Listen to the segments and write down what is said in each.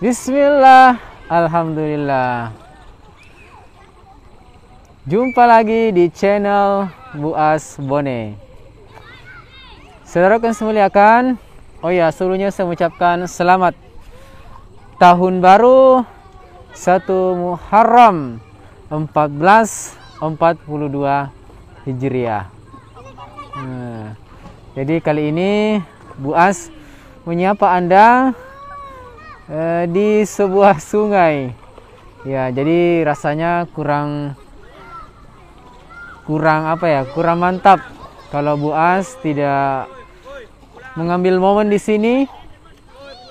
Bismillah, alhamdulillah. Jumpa lagi di channel Buas Bone. Saudaraku yang saya muliakan, sebelumnya saya mengucapkan selamat Tahun Baru 1 Muharram 1442 Hijriah. Jadi kali ini Buas menyapa Anda di sebuah sungai. Ya, jadi rasanya kurang mantap kalau Buas tidak mengambil momen di sini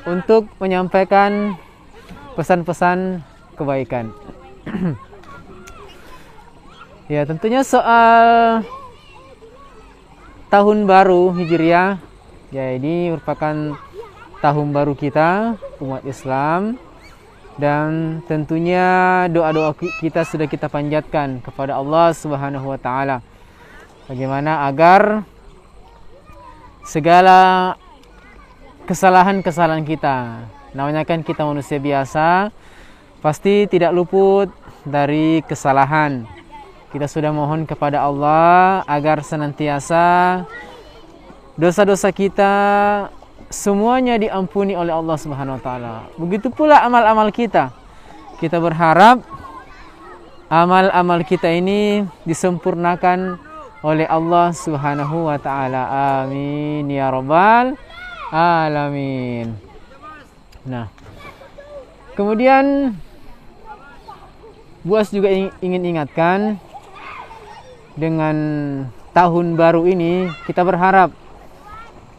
untuk menyampaikan pesan-pesan kebaikan. Ya, tentunya soal Tahun Baru Hijriah, ya ini merupakan tahun baru kita umat Islam, dan tentunya doa-doa kita sudah kita panjatkan kepada Allah Subhanahu wa taala bagaimana agar segala kesalahan-kesalahan kita, namanya kan kita manusia biasa, pasti tidak luput dari kesalahan. Kita sudah mohon kepada Allah agar senantiasa dosa-dosa kita semuanya diampuni oleh Allah Subhanahu wa taala. Begitu pula amal-amal kita. Kita berharap amal-amal kita ini disempurnakan oleh Allah Subhanahu wa taala. Amin ya rabbal alamin. Nah, kemudian Buas juga ingin ingatkan, dengan tahun baru ini kita berharap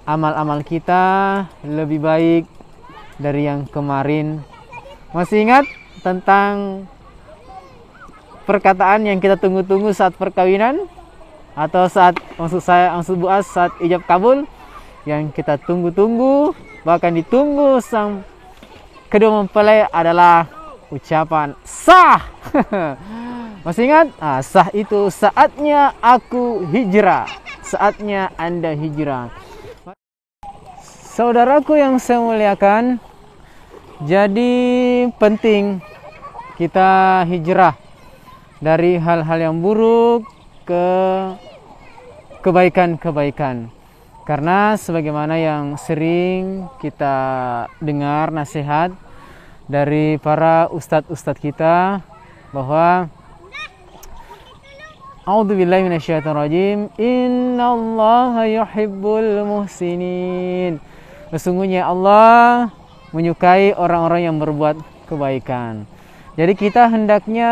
amal-amal kita lebih baik dari yang kemarin. Masih ingat tentang perkataan yang kita tunggu-tunggu saat perkawinan? Atau maksud Buas saat ijab kabul? Yang kita tunggu-tunggu, bahkan ditunggu sang kedua mempelai adalah ucapan sah. Masih ingat? Sah itu saatnya aku hijrah. Saatnya Anda hijrah. Saudaraku yang saya muliakan, jadi penting kita hijrah dari hal-hal yang buruk ke kebaikan-kebaikan. Karena sebagaimana yang sering kita dengar nasihat dari para ustadz-ustadz kita, bahwa A'udzubillahi minasyaitonirrajim, innallaha yuhibbul muhsinin. Sesungguhnya Allah menyukai orang-orang yang berbuat kebaikan. Jadi kita hendaknya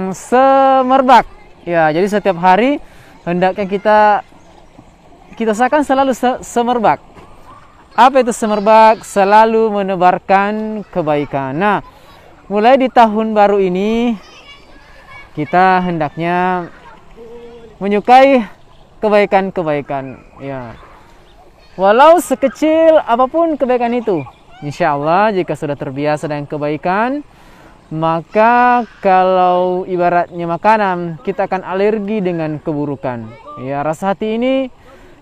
semerbak. Ya, jadi setiap hari hendaknya kita usahakan selalu semerbak. Apa itu semerbak? Selalu menebarkan kebaikan. Nah, mulai di tahun baru ini kita hendaknya menyukai kebaikan-kebaikan. Ya. Walau sekecil apapun kebaikan itu, insya Allah jika sudah terbiasa dengan kebaikan, maka kalau ibaratnya makanan, kita akan alergi dengan keburukan. Ya, rasa hati ini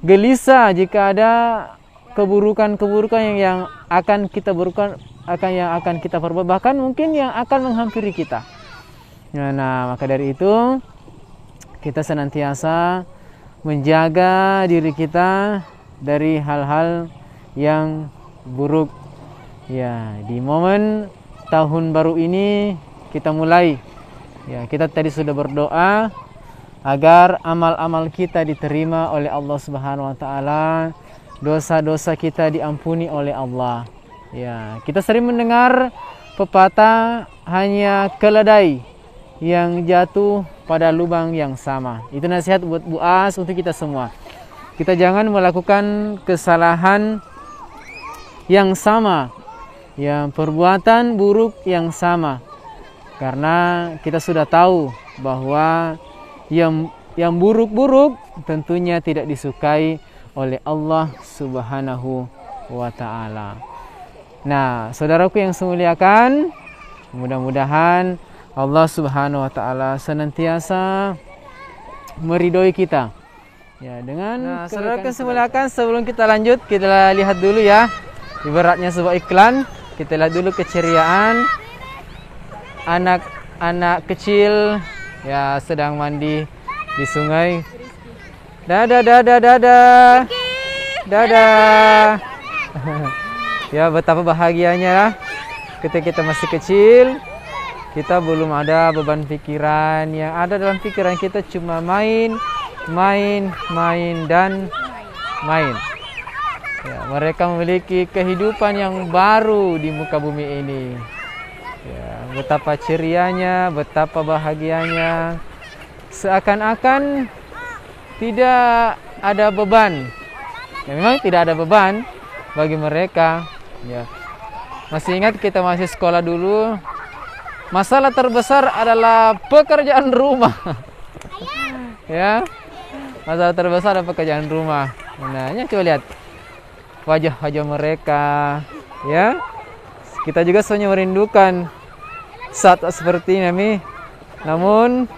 gelisah jika ada keburukan-keburukan yang akan kita perbuat, bahkan mungkin yang akan menghampiri kita. Nah, maka dari itu kita senantiasa menjaga diri kita dari hal-hal yang buruk. Ya, di momen tahun baru ini kita mulai. Ya, kita tadi sudah berdoa agar amal-amal kita diterima oleh Allah Subhanahu wa taala, dosa-dosa kita diampuni oleh Allah. Ya, kita sering mendengar pepatah hanya keledai yang jatuh pada lubang yang sama. Itu nasihat buat Buas untuk kita semua. Kita jangan melakukan kesalahan yang sama, yang perbuatan buruk yang sama, karena kita sudah tahu bahwa yang buruk-buruk tentunya tidak disukai oleh Allah Subhanahu wa taala. Nah, saudaraku yang saya muliakan, mudah-mudahan Allah Subhanahu wa taala senantiasa meridhoi kita. Ya, dengan saudaraku yang saya muliakan, sebelum kita lanjut, kita lihat dulu ya Ibaratnya sebuah iklan, kita lihat dulu keceriaan anak-anak kecil ya sedang mandi di sungai. Dadah, dadah, dadah. Dadah. Ya, betapa bahagianya ketika kita masih kecil. Kita belum ada beban pikiran. Yang ada dalam pikiran kita cuma main, main, main, dan main. Ya, mereka memiliki kehidupan yang baru di muka bumi ini. Ya, betapa cerianya, betapa bahagianya. Seakan-akan tidak ada beban. Ya, memang tidak ada beban bagi mereka. Ya. Masih ingat kita masih sekolah dulu. Masalah terbesar adalah pekerjaan rumah. Ya, masalah terbesar adalah pekerjaan rumah. Nah, ini coba lihat wajah-wajah mereka. Ya, kita juga sebenarnya merindukan saat seperti ini. Namun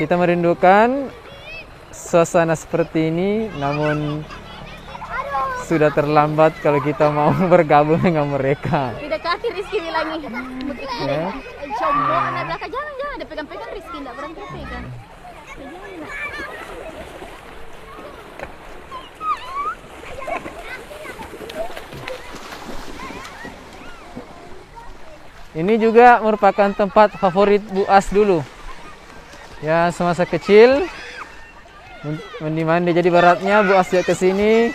kita merindukan suasana seperti ini. Namun sudah terlambat kalau kita mau bergabung dengan mereka. Tidak kaki Rizky bilangin. Ya. Combong anak belakang, jangan ada pegang-pegang Rizky, tidak berani pegang. Ini juga merupakan tempat favorit Bu As dulu. Ya, semasa kecil mandi-mandi. Jadi baratnya Bu As ke sini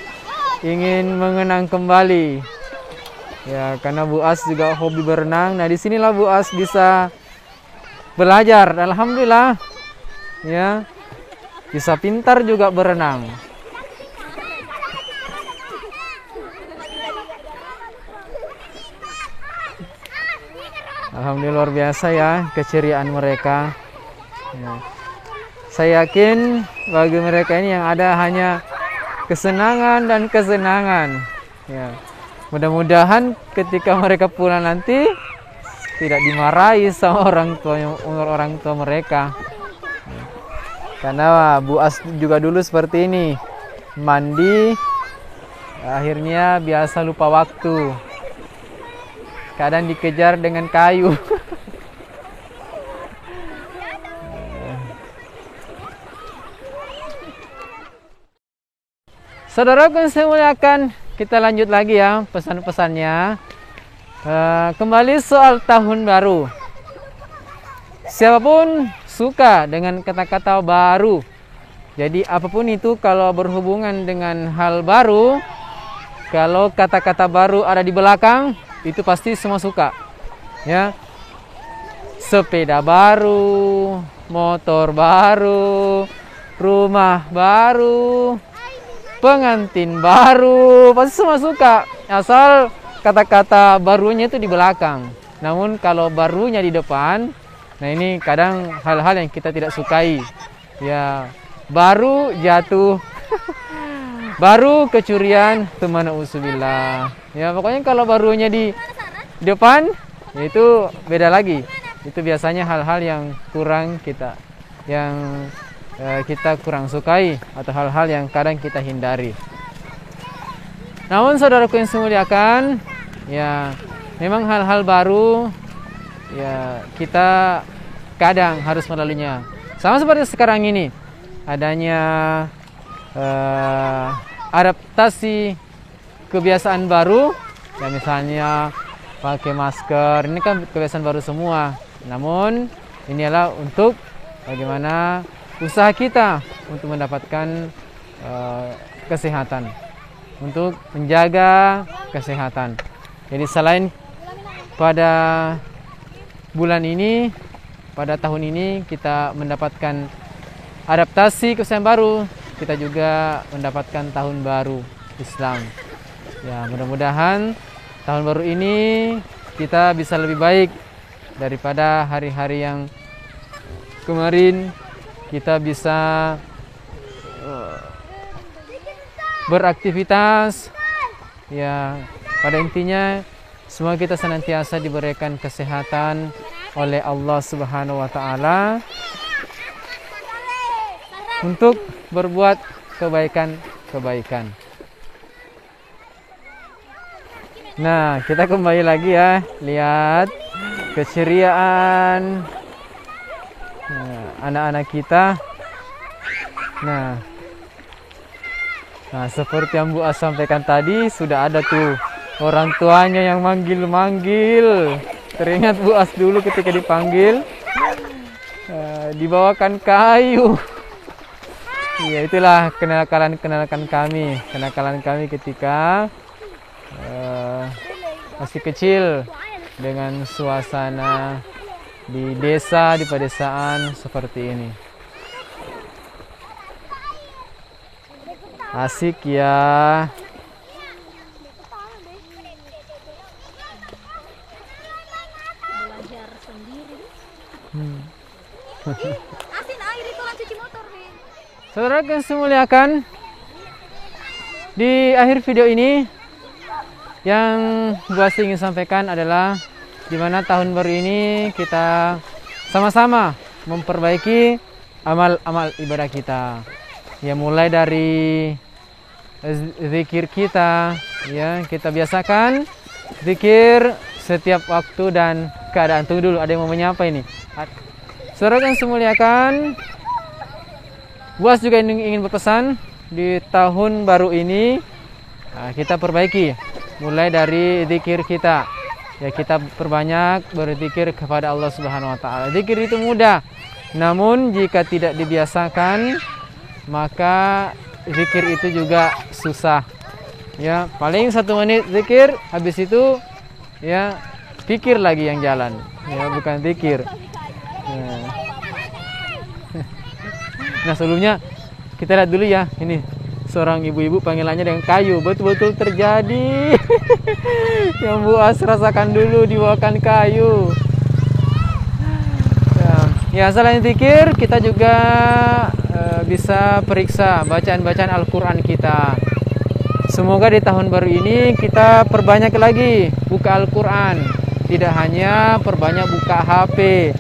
ingin mengenang kembali. Ya, karena Bu As juga hobi berenang. Nah, disinilah Bu As bisa belajar. Alhamdulillah. Ya, bisa pintar juga berenang. Alhamdulillah, luar biasa ya keceriaan mereka. Ya. Saya yakin bagi mereka ini yang ada hanya kesenangan dan kesenangan. Ya. Mudah-mudahan ketika mereka pulang nanti tidak dimarahi sama orang tua mereka. Ya. Karena Bu As juga dulu seperti ini, mandi, akhirnya biasa lupa waktu. Kadang dikejar dengan kayu. Saudaraku yang saya muliakan, kita lanjut lagi ya pesan-pesannya. Kembali soal tahun baru. Siapapun suka dengan kata-kata baru. Jadi apapun itu kalau berhubungan dengan hal baru, kalau kata-kata baru ada di belakang, itu pasti semua suka. Ya. Sepeda baru, motor baru, rumah baru, pengantin baru, pasti semua suka. Asal kata-kata barunya itu di belakang. Namun kalau barunya di depan, nah ini kadang hal-hal yang kita tidak sukai. Ya, baru jatuh, baru kecurian, teman usubillah. Ya, pokoknya kalau barunya di depan, ya itu beda lagi. Itu biasanya hal-hal yang kurang kita, yang kita kurang sukai atau hal-hal yang kadang kita hindari. Namun saudaraku yang saya muliakan, ya memang hal-hal baru ya kita kadang harus melaluinya. Sama seperti sekarang ini adanya adaptasi kebiasaan baru, ya misalnya pakai masker. Ini kan kebiasaan baru semua. Namun ini adalah untuk bagaimana usaha kita untuk mendapatkan kesehatan, untuk menjaga kesehatan. Jadi selain pada bulan ini, pada tahun ini kita mendapatkan adaptasi kebiasaan baru, kita juga mendapatkan tahun baru Islam. Ya, mudah-mudahan tahun baru ini kita bisa lebih baik daripada hari-hari yang kemarin. Kita bisa beraktivitas. Ya, pada intinya semua kita senantiasa diberikan kesehatan oleh Allah Subhanahu wa taala untuk berbuat kebaikan-kebaikan. Nah, kita kembali lagi ya. Lihat keceriaan anak-anak kita. Nah, seperti yang Bu As sampaikan tadi, sudah ada tuh orang tuanya yang manggil-manggil. Teringat Bu As dulu ketika dipanggil, dibawakan kayu. Ya, itulah kenakalan kami ketika masih kecil, dengan suasana di desa, di pedesaan seperti ini. Asik ya. Belajar sendiri. Asin air itu kan cuci motor nih. Saudara yang saya muliakan, di akhir video ini yang Bu As ingin sampaikan adalah di mana tahun baru ini kita sama-sama memperbaiki amal-amal ibadah kita. Ya, mulai dari zikir kita, ya, kita biasakan zikir setiap waktu dan keadaan. Tunggu dulu, ada yang mau menyapa ini. Saudara yang saya muliakan, Bu As juga ingin berpesan di tahun baru ini, kita perbaiki mulai dari zikir kita. Ya, kita perbanyak berzikir kepada Allah Subhanahu wa taala. Zikir itu mudah, namun jika tidak dibiasakan, maka zikir itu juga susah. Ya, paling 1 menit zikir, habis itu ya pikir lagi yang jalan. Ya, bukan zikir. Ya. Nah, sebelumnya kita lihat dulu ya, ini seorang ibu-ibu panggilannya dengan kayu, betul-betul terjadi. Yang Bu As rasakan dulu, dibawakan kayu. Ya, selain zikir, kita juga bisa periksa bacaan-bacaan Al-Quran kita. Semoga di tahun baru ini kita perbanyak lagi buka Al-Quran, tidak hanya perbanyak buka HP.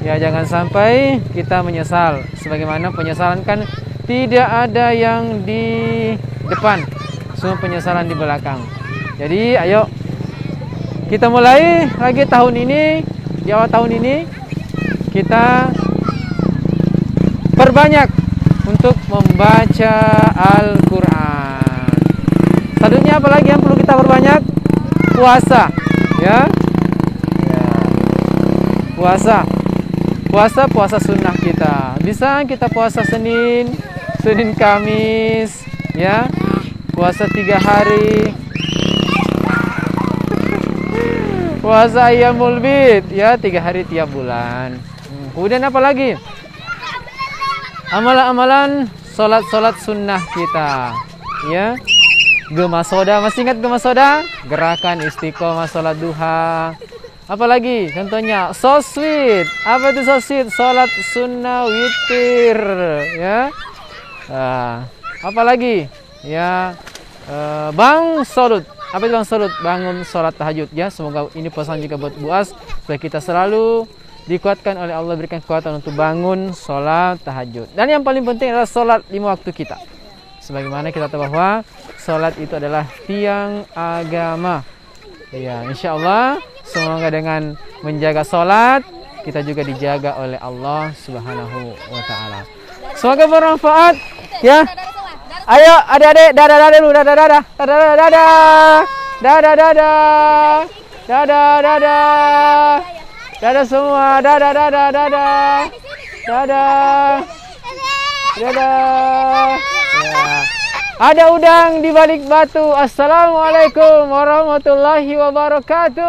Ya, jangan sampai kita menyesal. Sebagaimana penyesalan kan tidak ada yang di depan, semua penyesalan di belakang. Jadi ayo kita mulai lagi tahun ini, di awal tahun ini kita perbanyak untuk membaca Al-Quran. Selanjutnya apa lagi yang perlu kita perbanyak? Puasa, ya. Puasa sunnah kita. Bisa kita puasa Senin, Kamis, ya. Puasa 3 hari. Puasa Ayyamul Bid, ya, 3 hari tiap bulan. Kemudian apa lagi? Amalan-amalan solat sunnah kita, ya. Gema soda, masih ingat gema soda? Gerakan istiqomah solat duha. Apalagi contohnya so sweet. Apa itu so sweet? Solat sunnah witir, ya. Apalagi? Ya, bang solut. Apa itu bang solut? Bangun sholat tahajud, ya. Semoga ini pesan juga buat Bu As, supaya kita selalu dikuatkan oleh Allah, berikan kekuatan untuk bangun sholat tahajud. Dan yang paling penting adalah sholat 5 waktu kita. Sebagaimana kita tahu bahwa sholat itu adalah tiang agama. Ya, insya Allah semoga dengan menjaga sholat, kita juga dijaga oleh Allah Subhanahu wa ta'ala. Semoga bermanfaat, ya. Ayo adik-adik, dadah dulu, dadah. Dadah semua, dadah. Ya. Ada udang di balik batu. Assalamualaikum warahmatullahi wabarakatuh.